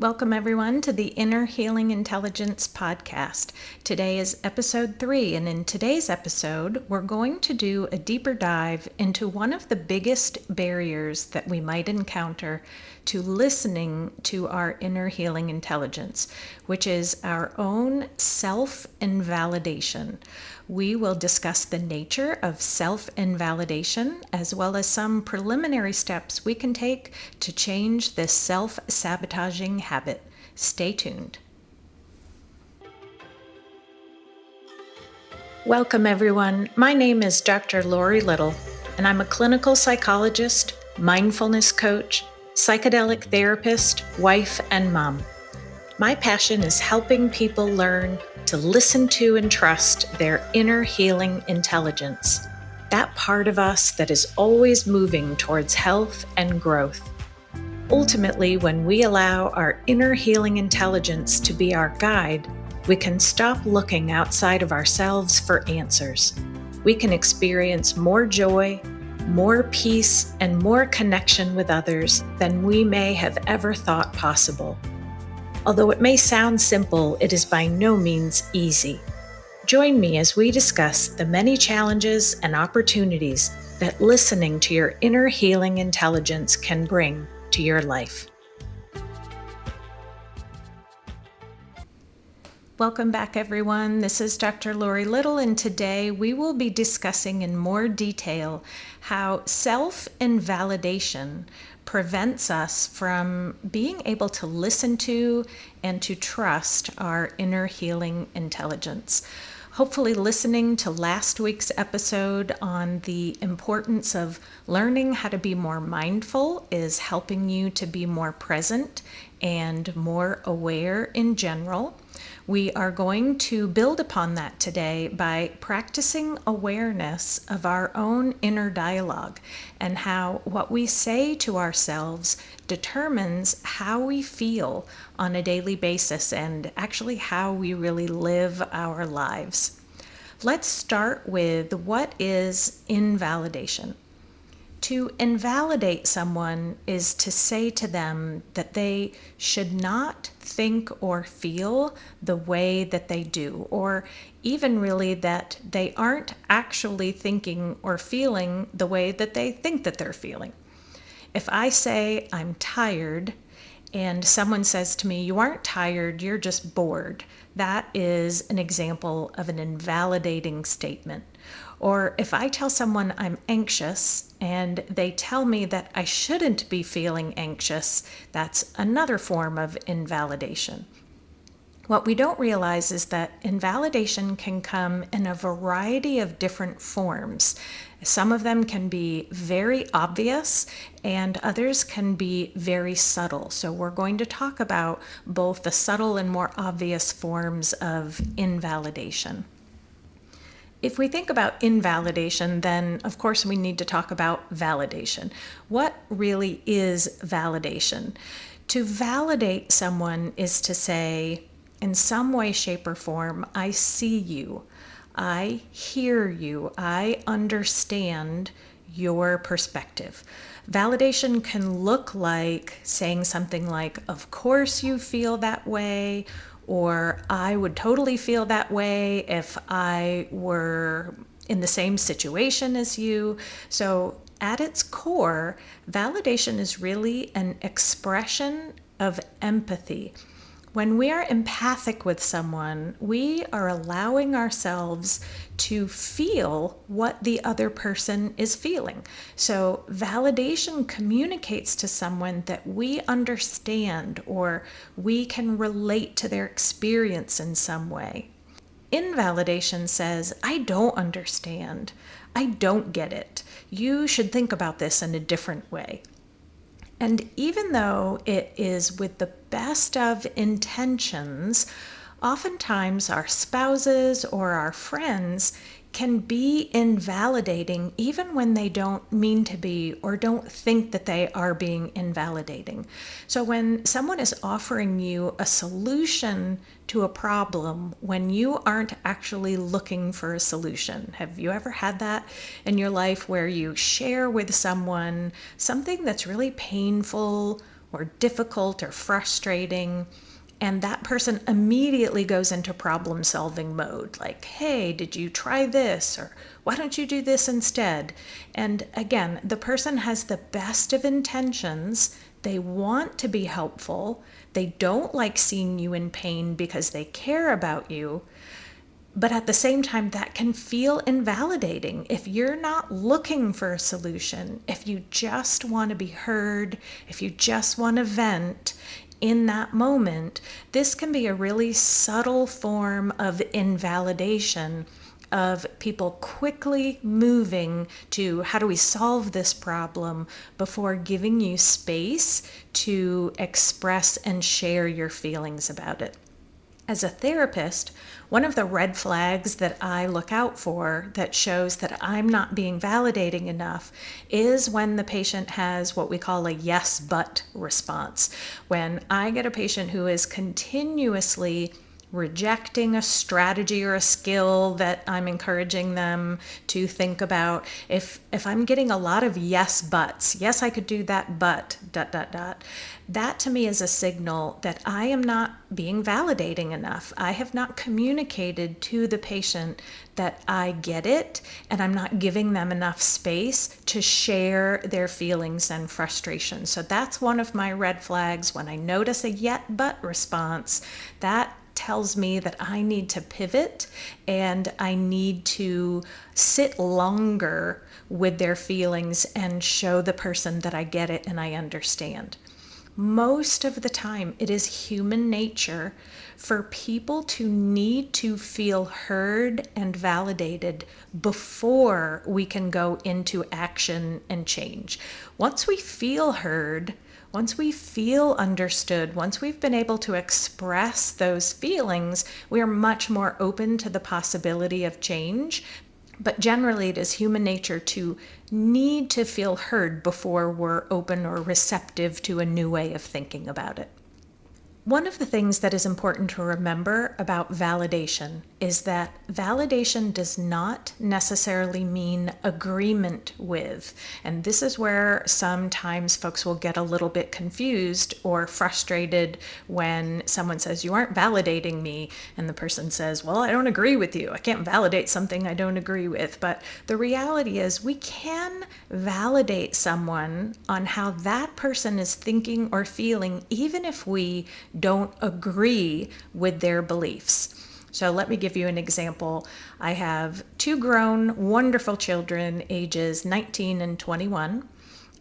Welcome, everyone, to the Inner Healing Intelligence podcast. Today is episode 3, and in today's episode, we're going to do a deeper dive into one of the biggest barriers that we might encounter to listening to our inner healing intelligence, which is our own self-invalidation. We will discuss the nature of self-invalidation as well as some preliminary steps we can take to change this self-sabotaging habit. Stay tuned. Welcome, everyone. My name is Dr. Lori Little, and I'm a clinical psychologist, mindfulness coach, psychedelic therapist, wife, and mom. My passion is helping people learn to listen to and trust their inner healing intelligence, that part of us that is always moving towards health and growth. Ultimately, when we allow our inner healing intelligence to be our guide, we can stop looking outside of ourselves for answers. We can experience more joy, more peace, and more connection with others than we may have ever thought possible. Although it may sound simple, it is by no means easy. Join me as we discuss the many challenges and opportunities that listening to your inner healing intelligence can bring to your life. Welcome back, everyone. This is Dr. Lori Little, and today we will be discussing in more detail how self-invalidation prevents us from being able to listen to and to trust our inner healing intelligence. Hopefully, listening to last week's episode on the importance of learning how to be more mindful is helping you to be more present and more aware in general. We are going to build upon that today by practicing awareness of our own inner dialogue and how what we say to ourselves determines how we feel on a daily basis and actually how we really live our lives. Let's start with what is invalidation. To invalidate someone is to say to them that they should not think or feel the way that they do, or even really that they aren't actually thinking or feeling the way that they think that they're feeling. If I say I'm tired and someone says to me, "You aren't tired, you're just bored," that is an example of an invalidating statement. Or if I tell someone I'm anxious and they tell me that I shouldn't be feeling anxious, that's another form of invalidation. What we don't realize is that invalidation can come in a variety of different forms. Some of them can be very obvious and others can be very subtle. So we're going to talk about both the subtle and more obvious forms of invalidation. If we think about invalidation, then of course we need to talk about validation. What really is validation? To validate someone is to say, in some way, shape, or form, I see you, I hear you, I understand your perspective. Validation can look like saying something like, "Of course you feel that way," or "I would totally feel that way if I were in the same situation as you." So at its core, validation is really an expression of empathy. When we are empathic with someone, we are allowing ourselves to feel what the other person is feeling. So validation communicates to someone that we understand or we can relate to their experience in some way. Invalidation says, "I don't understand. I don't get it. You should think about this in a different way." And even though it is with the best of intentions, oftentimes our spouses or our friends can be invalidating even when they don't mean to be or don't think that they are being invalidating. So when someone is offering you a solution to a problem when you aren't actually looking for a solution, have you ever had that in your life where you share with someone something that's really painful or difficult or frustrating, and that person immediately goes into problem solving mode, like, hey, did you try this? Or why don't you do this instead? And again, the person has the best of intentions. They want to be helpful. They don't like seeing you in pain because they care about you. But at the same time, that can feel invalidating. If you're not looking for a solution, if you just want to be heard, if you just want to vent, in that moment, this can be a really subtle form of invalidation, of people quickly moving to how do we solve this problem before giving you space to express and share your feelings about it. As a therapist, one of the red flags that I look out for that shows that I'm not being validating enough is when the patient has what we call a yes but response. When I get a patient who is continuously rejecting a strategy or a skill that I'm encouraging them to think about, if I'm getting a lot of yes buts, yes, I could do that, but ... that to me is a signal that I am not being validating enough. I have not communicated to the patient that I get it, and I'm not giving them enough space to share their feelings and frustrations. So that's one of my red flags. When I notice a yet but response, that tells me that I need to pivot and I need to sit longer with their feelings and show the person that I get it and I understand. Most of the time, it is human nature for people to need to feel heard and validated before we can go into action and change. Once we feel heard, once we feel understood, once we've been able to express those feelings, we are much more open to the possibility of change. But generally, it is human nature to need to feel heard before we're open or receptive to a new way of thinking about it. One of the things that is important to remember about validation is that validation does not necessarily mean agreement with. And this is where sometimes folks will get a little bit confused or frustrated when someone says, you aren't validating me. And the person says, well, I don't agree with you. I can't validate something I don't agree with. But the reality is we can validate someone on how that person is thinking or feeling, even if we don't agree with their beliefs. So let me give you an example. I have two grown, wonderful children, ages 19 and 21,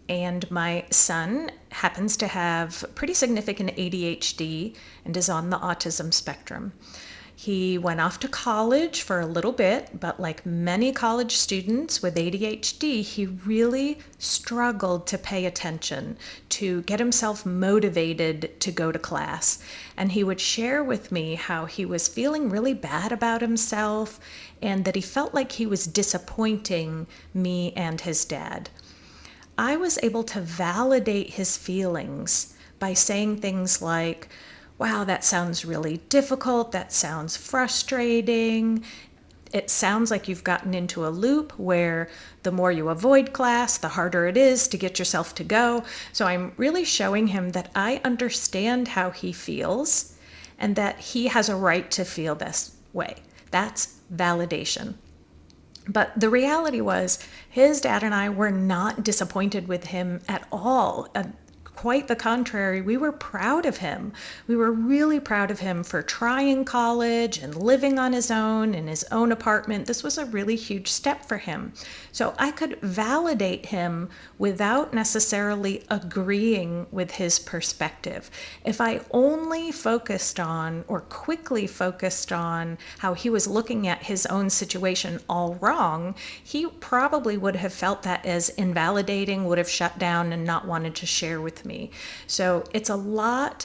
and my son happens to have pretty significant ADHD and is on the autism spectrum. He went off to college for a little bit, but like many college students with ADHD, he really struggled to pay attention, to get himself motivated to go to class. And he would share with me how he was feeling really bad about himself and that he felt like he was disappointing me and his dad. I was able to validate his feelings by saying things like, wow, that sounds really difficult. That sounds frustrating. It sounds like you've gotten into a loop where the more you avoid class, the harder it is to get yourself to go. So I'm really showing him that I understand how he feels and that he has a right to feel this way. That's validation. But the reality was his dad and I were not disappointed with him at all. Quite the contrary, we were proud of him. We were really proud of him for trying college and living on his own in his own apartment. This was a really huge step for him. So I could validate him without necessarily agreeing with his perspective. If I only focused on or quickly focused on how he was looking at his own situation all wrong, he probably would have felt that as invalidating, would have shut down and not wanted to share with me. So it's a lot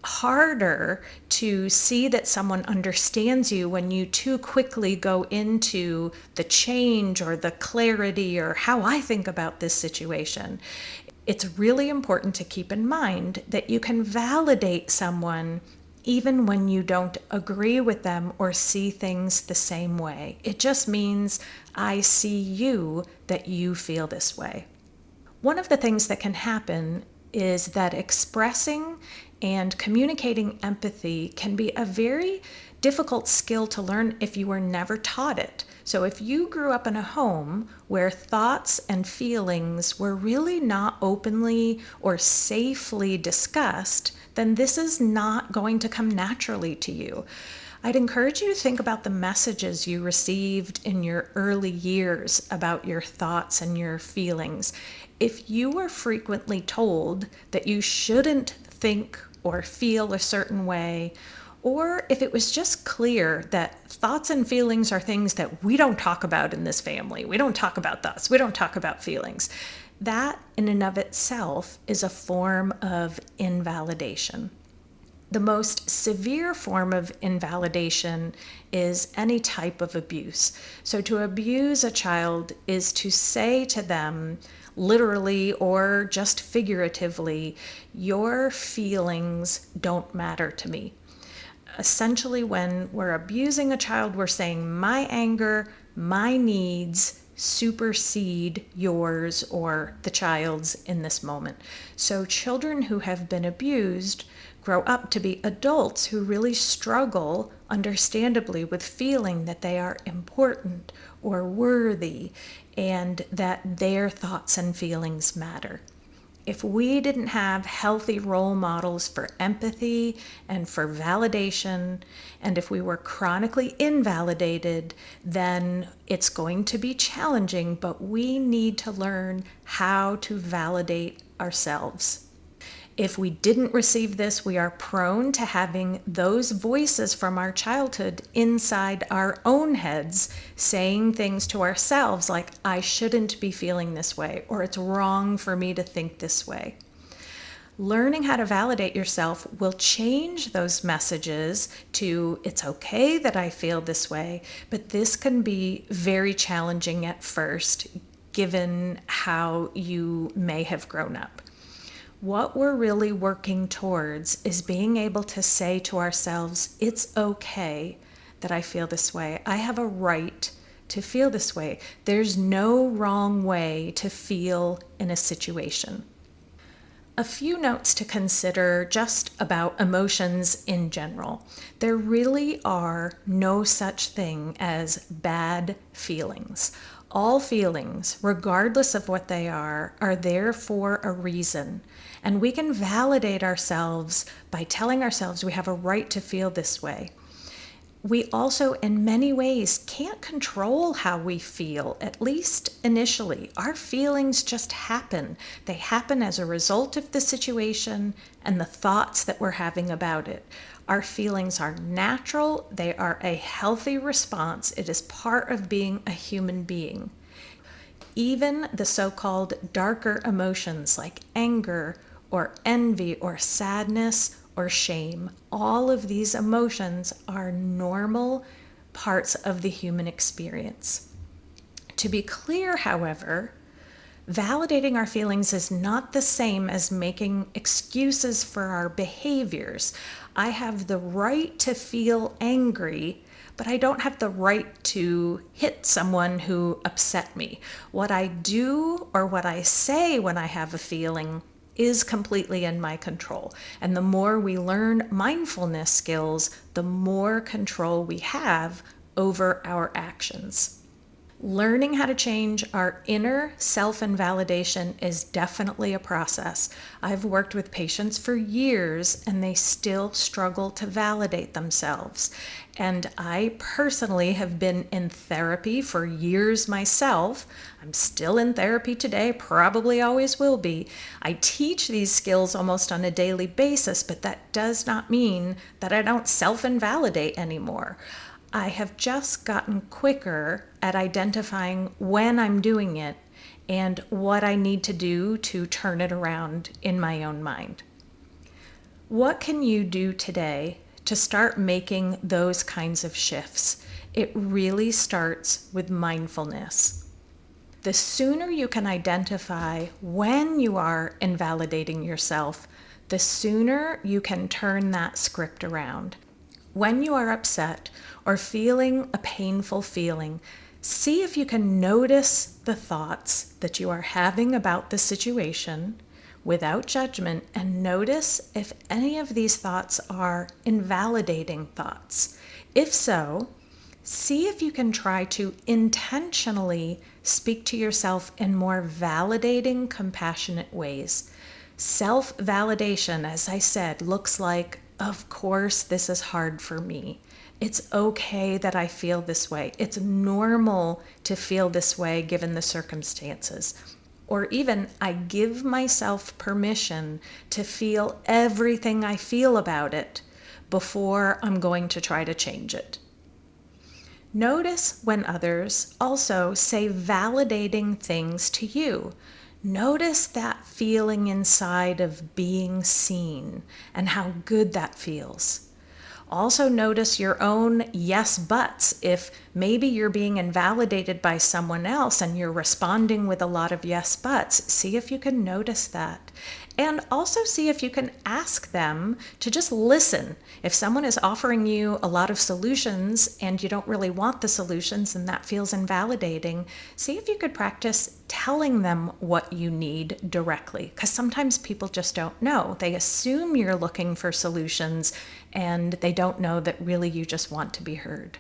harder to see that someone understands you when you too quickly go into the change or the clarity or how I think about this situation. It's really important to keep in mind that you can validate someone even when you don't agree with them or see things the same way. It just means I see you, that you feel this way. One of the things that can happen is that expressing and communicating empathy can be a very difficult skill to learn if you were never taught it. So if you grew up in a home where thoughts and feelings were really not openly or safely discussed, then this is not going to come naturally to you. I'd encourage you to think about the messages you received in your early years about your thoughts and your feelings. If you were frequently told that you shouldn't think or feel a certain way, or if it was just clear that thoughts and feelings are things that we don't talk about in this family, we don't talk about thoughts, we don't talk about feelings, that in and of itself is a form of invalidation. The most severe form of invalidation is any type of abuse. So to abuse a child is to say to them, literally or just figuratively, your feelings don't matter to me. Essentially, when we're abusing a child, we're saying my anger, my needs supersede yours or the child's in this moment. So children who have been abused grow up to be adults who really struggle, understandably, with feeling that they are important or worthy and that their thoughts and feelings matter. If we didn't have healthy role models for empathy and for validation, and if we were chronically invalidated, then it's going to be challenging, but we need to learn how to validate ourselves. If we didn't receive this, we are prone to having those voices from our childhood inside our own heads saying things to ourselves like, I shouldn't be feeling this way, or it's wrong for me to think this way. Learning how to validate yourself will change those messages to, it's okay that I feel this way, but this can be very challenging at first, given how you may have grown up. What we're really working towards is being able to say to ourselves, it's okay that I feel this way. I have a right to feel this way. There's no wrong way to feel in a situation. A few notes to consider just about emotions in general. There really are no such thing as bad feelings. All feelings, regardless of what they are there for a reason. And we can validate ourselves by telling ourselves we have a right to feel this way. We also, in many ways, can't control how we feel, at least initially. Our feelings just happen. They happen as a result of the situation and the thoughts that we're having about it. Our feelings are natural. They are a healthy response. It is part of being a human being. Even the so-called darker emotions like anger or envy or sadness or shame, all of these emotions are normal parts of the human experience. To be clear, however, validating our feelings is not the same as making excuses for our behaviors. I have the right to feel angry, but I don't have the right to hit someone who upset me. What I do or what I say when I have a feeling is completely in my control. And the more we learn mindfulness skills, the more control we have over our actions. Learning how to change our inner self-invalidation is definitely a process. I've worked with patients for years and they still struggle to validate themselves. And I personally have been in therapy for years myself. I'm still in therapy today, probably always will be. I teach these skills almost on a daily basis, but that does not mean that I don't self-invalidate anymore. I have just gotten quicker at identifying when I'm doing it and what I need to do to turn it around in my own mind. What can you do today to start making those kinds of shifts? It really starts with mindfulness. The sooner you can identify when you are invalidating yourself, the sooner you can turn that script around. When you are upset or feeling a painful feeling, see if you can notice the thoughts that you are having about the situation without judgment and notice if any of these thoughts are invalidating thoughts. If so, see if you can try to intentionally speak to yourself in more validating, compassionate ways. Self-validation, as I said, looks like, of course, this is hard for me. It's okay that I feel this way. It's normal to feel this way given the circumstances. Or even, I give myself permission to feel everything I feel about it before I'm going to try to change it. Notice when others also say validating things to you. Notice that feeling inside of being seen and how good that feels. Also notice your own yes buts. If maybe you're being invalidated by someone else and you're responding with a lot of yes buts, see if you can notice that. And also see if you can ask them to just listen. If someone is offering you a lot of solutions and you don't really want the solutions and that feels invalidating, see if you could practice telling them what you need directly. Because sometimes people just don't know. They assume you're looking for solutions and they don't know that really you just want to be heard.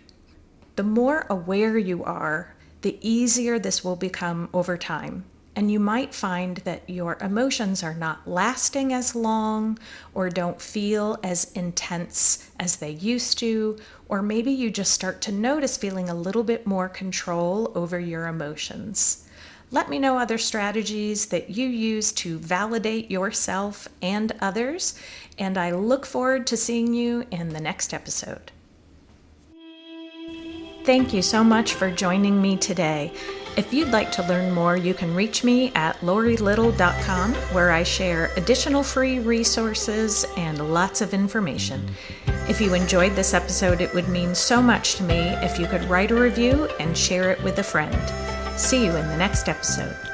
The more aware you are, the easier this will become over time. And you might find that your emotions are not lasting as long or don't feel as intense as they used to, or maybe you just start to notice feeling a little bit more control over your emotions. Let me know other strategies that you use to validate yourself and others, and I look forward to seeing you in the next episode. Thank you so much for joining me today. If you'd like to learn more, you can reach me at lorilittle.com, where I share additional free resources and lots of information. If you enjoyed this episode, it would mean so much to me if you could write a review and share it with a friend. See you in the next episode.